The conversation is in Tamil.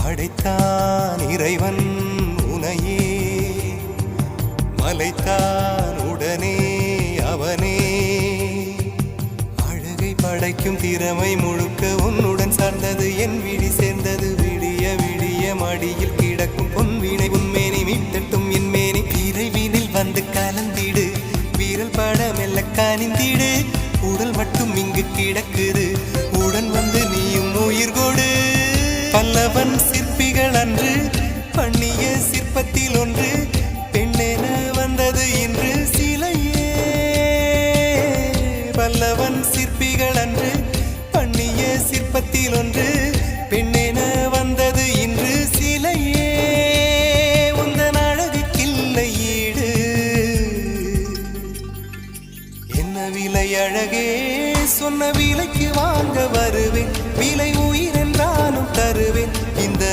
படைத்தான் இறைவன் உனையே, மலைத்தான் உடனே அவனே. அழகை படைக்கும் திறமை முழுக்க உன்னுடன் சார்ந்தது, என் விழி சேர்ந்தது. விடிய விடிய மடியில் கிடக்கும் பொன்வினை உன்மேனி மீட்டட்டும் என் மேனி. விரைவினில் வந்து கலந்திடு, வீரல் பட மெல்ல கனிந்திடு. உடல் மட்டும் இங்கு கிடக்குது, உடன் வந்து நீயும் உயிர் கொடு. பல்லவன் சிற்பிகள் அன்று பண்ணிய சிற்பத்தில் ஒன்று, பெண்ணென வந்தது இன்று சிலையே. பல்லவன் சிற்பிகள் அன்று பண்ணிய சிற்பத்தில் ஒன்று,